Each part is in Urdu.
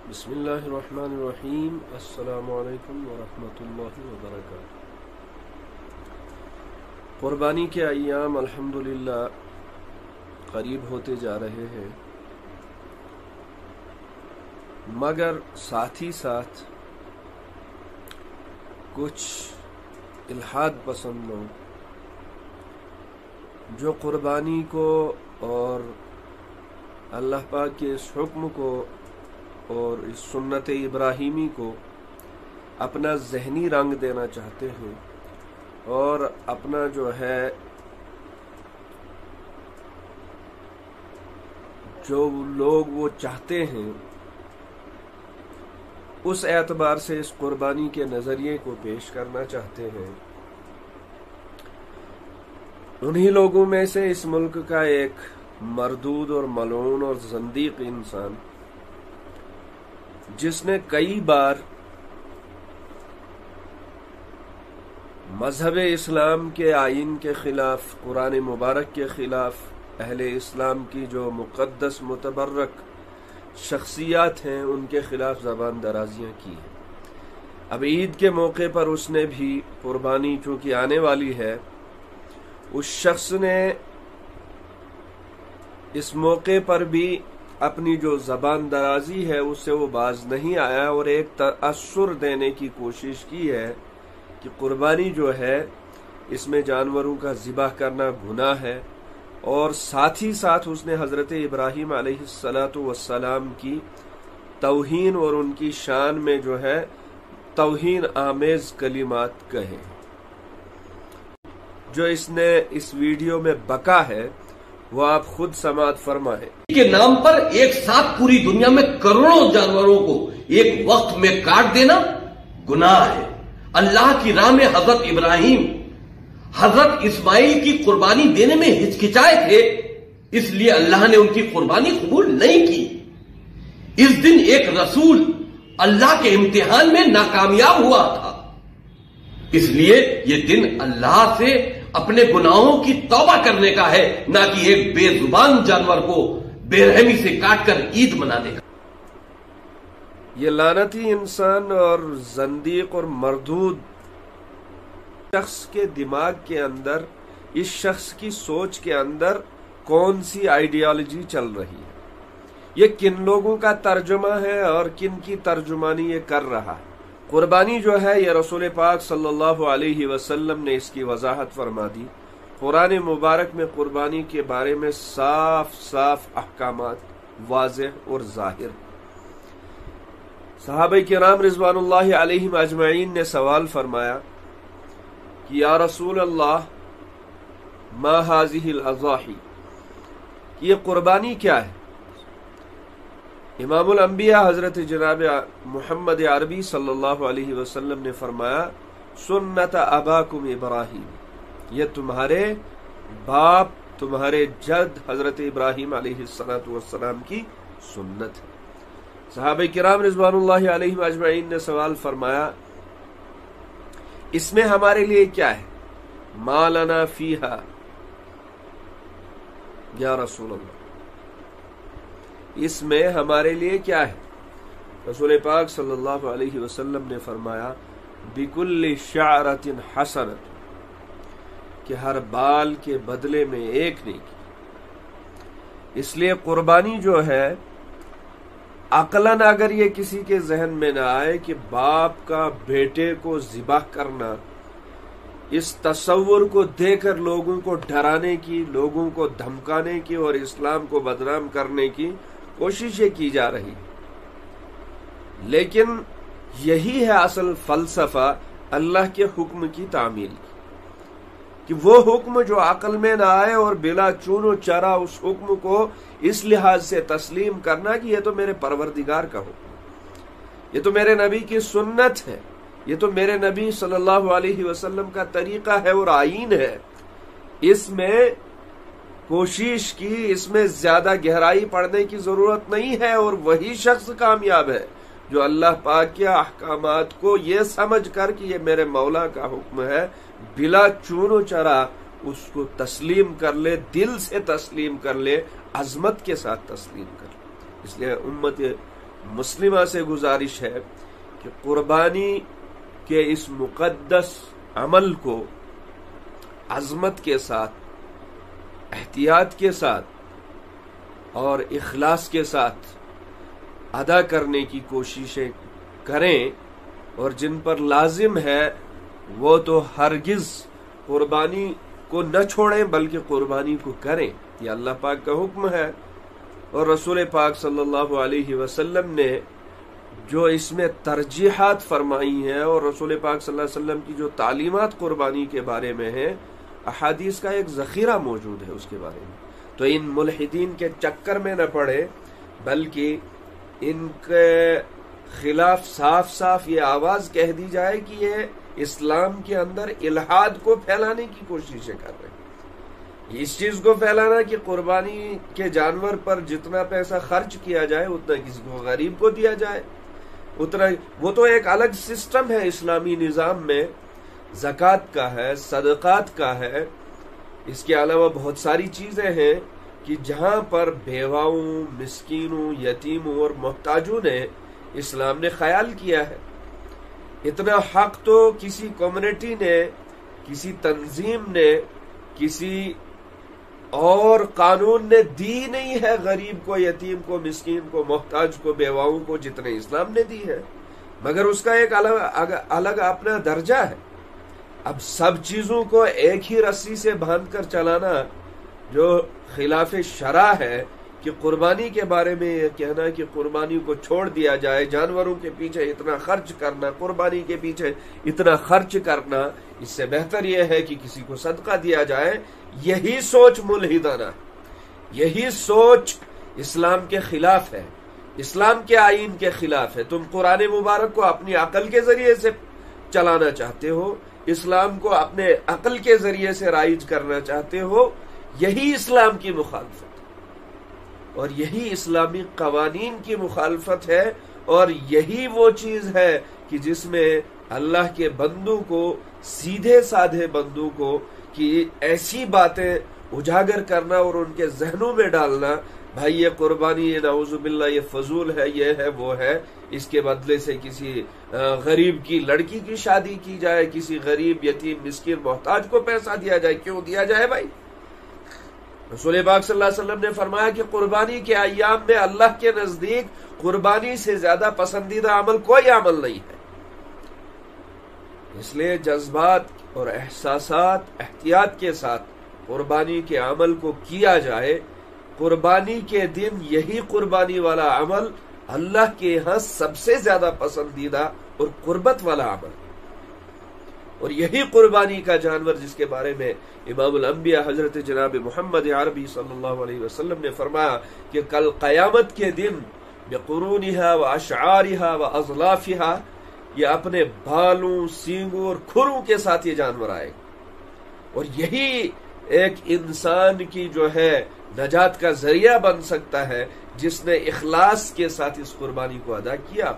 بسم اللہ الرحمن الرحیم۔ السلام علیکم ورحمۃ اللہ وبرکاتہ۔ قربانی کے ایام الحمدللہ قریب ہوتے جا رہے ہیں، مگر ساتھ ہی ساتھ کچھ الحاد پسند لوگ جو قربانی کو اور اللہ پاک کے اس حکم کو اور اس سنت ابراہیمی کو اپنا ذہنی رنگ دینا چاہتے ہیں، اور اپنا جو ہے جو لوگ وہ چاہتے ہیں اس اعتبار سے اس قربانی کے نظریے کو پیش کرنا چاہتے ہیں۔ انہی لوگوں میں سے اس ملک کا ایک مردود اور ملعون اور زندیق انسان، جس نے کئی بار مذہب اسلام کے آئین کے خلاف، قرآن مبارک کے خلاف، اہل اسلام کی جو مقدس متبرک شخصیات ہیں ان کے خلاف زبان درازیاں کی ہیں۔ اب عید کے موقع پر اس نے بھی، قربانی چونکہ آنے والی ہے، اس شخص نے اس موقع پر بھی اپنی جو زبان درازی ہے اس سے وہ باز نہیں آیا، اور ایک تاثر دینے کی کوشش کی ہے کہ قربانی جو ہے اس میں جانوروں کا ذبح کرنا گناہ ہے، اور ساتھ ہی ساتھ اس نے حضرت ابراہیم علیہ السلام کی توہین اور ان کی شان میں جو ہے توہین آمیز کلمات کہے۔ جو اس نے اس ویڈیو میں بکا ہے وہ آپ خود سماعت فرمائیں۔ کے نام پر ایک ساتھ پوری دنیا میں کروڑوں جانوروں کو ایک وقت میں کاٹ دینا گناہ ہے۔ اللہ کی راہ میں حضرت ابراہیم حضرت اسماعیل کی قربانی دینے میں ہچکچائے تھے، اس لیے اللہ نے ان کی قربانی قبول نہیں کی۔ اس دن ایک رسول اللہ کے امتحان میں ناکامیاب ہوا تھا، اس لیے یہ دن اللہ سے اپنے گناہوں کی توبہ کرنے کا ہے، نہ کہ ایک بے زبان جانور کو بے رحمی سے کاٹ کر عید منانے کا۔ یہ لعنتی انسان اور زندیق اور مردود شخص کے دماغ کے اندر، اس شخص کی سوچ کے اندر کون سی آئیڈیالوجی چل رہی ہے، یہ کن لوگوں کا ترجمہ ہے اور کن کی ترجمانی یہ کر رہا ہے۔ قربانی جو ہے یہ رسول پاک صلی اللہ علیہ وسلم نے اس کی وضاحت فرما دی۔ قرآن مبارک میں قربانی کے بارے میں صاف صاف احکامات واضح اور ظاہر۔ صحابہ کرام رضوان اللہ علیہم اجمعین نے سوال فرمایا کہ یا رسول اللہ ما هذه الاضاحی، یہ قربانی کیا ہے؟ امام الانبیاء حضرت جناب محمد عربی صلی اللہ علیہ وسلم نے فرمایا سنت اباکم ابراہیم، یہ تمہارے باپ، تمہارے جد حضرت ابراہیم علیہ السلام کی سنت ہے۔ صحابہ کرام رضوان اللہ علیہم اجمعین نے سوال فرمایا اس میں ہمارے لیے کیا ہے؟ ما لنا فیہا یا رسول اللہ، اس میں ہمارے لیے کیا ہے؟ رسول پاک صلی اللہ علیہ وسلم نے فرمایا بِكُلِّ شَعْرَةٍ حَسَنَةٍ، کہ ہر بال کے بدلے میں ایک نیکی۔ اس لیے قربانی جو ہے عقلاً اگر یہ کسی کے ذہن میں نہ آئے کہ باپ کا بیٹے کو ذبح کرنا، اس تصور کو دے کر لوگوں کو ڈرانے کی، لوگوں کو دھمکانے کی اور اسلام کو بدنام کرنے کی کوششیں کی جا رہی، لیکن یہی ہے اصل فلسفہ اللہ کے حکم کی تعمیل کی، کہ وہ حکم جو عقل میں نہ آئے اور بلا چون و چرا اس حکم کو اس لحاظ سے تسلیم کرنا کہ یہ تو میرے پروردگار کا حکم ہے، یہ تو میرے نبی کی سنت ہے، یہ تو میرے نبی صلی اللہ علیہ وسلم کا طریقہ ہے اور آئین ہے، اس میں کوشش کی، اس میں زیادہ گہرائی پڑھنے کی ضرورت نہیں ہے، اور وہی شخص کامیاب ہے جو اللہ پاک کے احکامات کو یہ سمجھ کر کہ یہ میرے مولا کا حکم ہے، بلا چون و چرا اس کو تسلیم کر لے، دل سے تسلیم کر لے، عظمت کے ساتھ تسلیم کر لے۔ اس لیے امت مسلمہ سے گزارش ہے کہ قربانی کے اس مقدس عمل کو عظمت کے ساتھ، احتیاط کے ساتھ اور اخلاص کے ساتھ ادا کرنے کی کوششیں کریں، اور جن پر لازم ہے وہ تو ہرگز قربانی کو نہ چھوڑیں بلکہ قربانی کو کریں۔ یہ اللہ پاک کا حکم ہے، اور رسول پاک صلی اللہ علیہ وسلم نے جو اس میں ترجیحات فرمائی ہیں، اور رسول پاک صلی اللہ علیہ وسلم کی جو تعلیمات قربانی کے بارے میں ہیں، احادیث کا ایک ذخیرہ موجود ہے اس کے بارے میں۔ تو ان ملحدین کے چکر میں نہ پڑے، بلکہ ان کے خلاف صاف صاف یہ آواز کہہ دی جائے کہ یہ اسلام کے اندر الحاد کو پھیلانے کی کوششیں کر رہے ہیں۔ اس چیز کو پھیلانا کہ قربانی کے جانور پر جتنا پیسہ خرچ کیا جائے اتنا کسی کو غریب کو دیا جائے، اتنا وہ تو ایک الگ سسٹم ہے اسلامی نظام میں، زکوٰۃ کا ہے، صدقات کا ہے، اس کے علاوہ بہت ساری چیزیں ہیں کہ جہاں پر بیواؤں، مسکینوں، یتیموں اور محتاجوں نے اسلام نے خیال کیا ہے۔ اتنا حق تو کسی کمیونٹی نے، کسی تنظیم نے، کسی اور قانون نے دی نہیں ہے غریب کو، یتیم کو، مسکین کو، محتاج کو، بیواؤں کو، جتنے اسلام نے دی ہے، مگر اس کا ایک الگ اپنا درجہ ہے۔ اب سب چیزوں کو ایک ہی رسی سے باندھ کر چلانا جو خلاف شرع ہے، کہ قربانی کے بارے میں یہ کہنا کہ قربانی کو چھوڑ دیا جائے، جانوروں کے پیچھے اتنا خرچ کرنا، قربانی کے پیچھے اتنا خرچ کرنا، اس سے بہتر یہ ہے کہ کسی کو صدقہ دیا جائے، یہی سوچ ملحدانہ، یہی سوچ اسلام کے خلاف ہے، اسلام کے آئین کے خلاف ہے۔ تم قرآن مبارک کو اپنی عقل کے ذریعے سے چلانا چاہتے ہو، اسلام کو اپنے عقل کے ذریعے سے رائج کرنا چاہتے ہو، یہی اسلام کی مخالفت اور یہی اسلامی قوانین کی مخالفت ہے، اور یہی وہ چیز ہے کہ جس میں اللہ کے بندوں کو، سیدھے سادھے بندوں کو، کہ ایسی باتیں اجاگر کرنا اور ان کے ذہنوں میں ڈالنا، بھائی یہ قربانی، یہ نعوذ باللہ یہ فضول ہے، یہ ہے وہ ہے، اس کے بدلے سے کسی غریب کی لڑکی کی شادی کی جائے، کسی غریب، یتیم، مسکین، محتاج کو پیسہ دیا جائے۔ کیوں دیا جائے بھائی؟ رسول پاک صلی اللہ علیہ وسلم نے فرمایا کہ قربانی کے ایام میں اللہ کے نزدیک قربانی سے زیادہ پسندیدہ عمل کوئی عمل نہیں ہے۔ اس لیے جذبات اور احساسات، احتیاط کے ساتھ قربانی کے عمل کو کیا جائے۔ قربانی کے دن یہی قربانی والا عمل اللہ کے ہاں سب سے زیادہ پسندیدہ اور قربت والا عمل، اور یہی قربانی کا جانور جس کے بارے میں امام الانبیاء حضرت جناب محمد عربی صلی اللہ علیہ وسلم نے فرمایا کہ کل قیامت کے دن بقرونہا واشعارہا واظلافہا، یہ اپنے بالوں، سینگوں اور کھروں کے ساتھ یہ جانور آئے، اور یہی ایک انسان کی جو ہے نجات کا ذریعہ بن سکتا ہے جس نے اخلاص کے ساتھ اس قربانی کو ادا کیا۔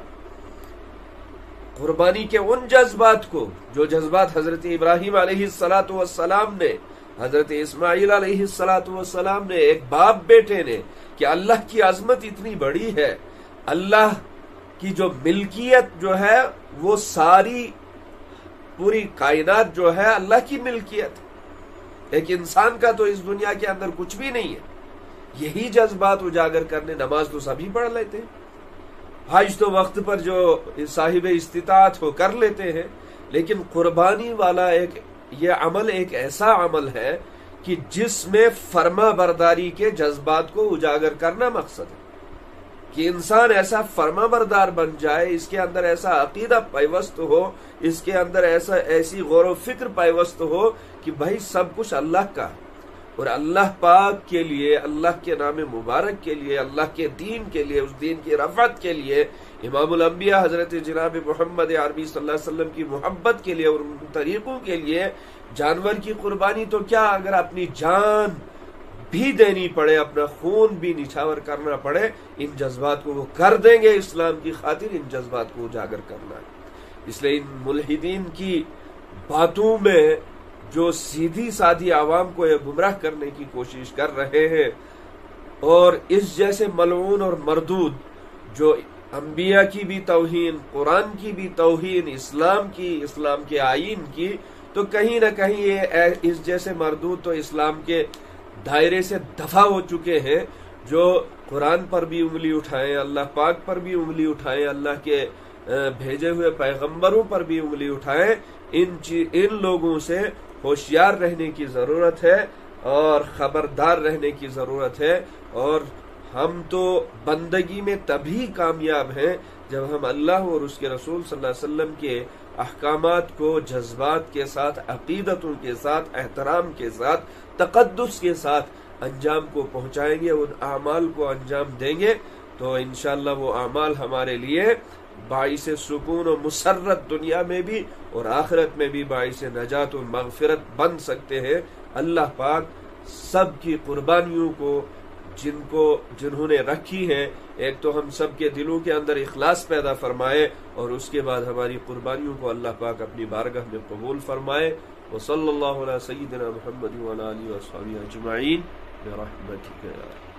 قربانی کے ان جذبات کو، جو جذبات حضرت ابراہیم علیہ السلام نے، حضرت اسماعیل علیہ السلام نے، ایک باپ بیٹے نے، کہ اللہ کی عظمت اتنی بڑی ہے، اللہ کی جو ملکیت جو ہے وہ ساری پوری کائنات جو ہے اللہ کی ملکیت، ایک انسان کا تو اس دنیا کے اندر کچھ بھی نہیں ہے۔ یہی جذبات اجاگر کرنے، نماز تو سبھی پڑھ لیتے ہیں، حج تو وقت پر جو صاحب استطاعت ہو کر لیتے ہیں، لیکن قربانی والا یہ عمل ایک ایسا عمل ہے کہ جس میں فرما برداری کے جذبات کو اجاگر کرنا مقصد ہے، کہ انسان ایسا فرما بردار بن جائے، اس کے اندر ایسا عقیدہ پیوست ہو، اس کے اندر ایسی غور و فکر پیوست ہو کہ بھائی سب کچھ اللہ کا ہے، اور اللہ پاک کے لیے، اللہ کے نام مبارک کے لیے، اللہ کے دین کے لیے، اس دین کی رفعت کے لیے، امام الانبیاء حضرت جناب محمد عربی صلی اللہ علیہ وسلم کی محبت کے لیے اور ان طریقوں کے لیے جانور کی قربانی تو کیا، اگر اپنی جان بھی دینی پڑے، اپنا خون بھی نچھاور کرنا پڑے، ان جذبات کو وہ کر دیں گے اسلام کی خاطر، ان جذبات کو اجاگر کرنا ہے۔ اس لیے ان ملحدین کی باتوں میں جو سیدھی سادھی عوام کو یہ گمراہ کرنے کی کوشش کر رہے ہیں، اور اس جیسے ملعون اور مردود جو انبیاء کی بھی توہین، قرآن کی بھی توہین، اسلام کے آئین کی، تو کہیں نہ کہیں یہ اس جیسے مردود تو اسلام کے دائرے سے دفع ہو چکے ہیں، جو قرآن پر بھی انگلی اٹھائیں، اللہ پاک پر بھی انگلی اٹھائیں، اللہ کے بھیجے ہوئے پیغمبروں پر بھی انگلی اٹھائیں۔ ان لوگوں سے ہوشیار رہنے کی ضرورت ہے اور خبردار رہنے کی ضرورت ہے، اور ہم تو بندگی میں تبھی کامیاب ہیں جب ہم اللہ اور اس کے رسول صلی اللہ علیہ وسلم کے احکامات کو جذبات کے ساتھ، عقیدتوں کے ساتھ، احترام کے ساتھ، تقدس کے ساتھ انجام کو پہنچائیں گے، ان اعمال کو انجام دیں گے، تو انشاءاللہ وہ اعمال ہمارے لیے باعث سکون و مسرت دنیا میں بھی اور آخرت میں بھی باعث نجات و مغفرت بن سکتے ہیں۔ اللہ پاک سب کی قربانیوں کو جنہوں نے رکھی ہے، ایک تو ہم سب کے دلوں کے اندر اخلاص پیدا فرمائے، اور اس کے بعد ہماری قربانیوں کو اللہ پاک اپنی بارگاہ میں قبول فرمائے۔ وصلی اللہ علی سیدنا محمد وعلی آلہ وصحبہ اجمعین برحمتک یا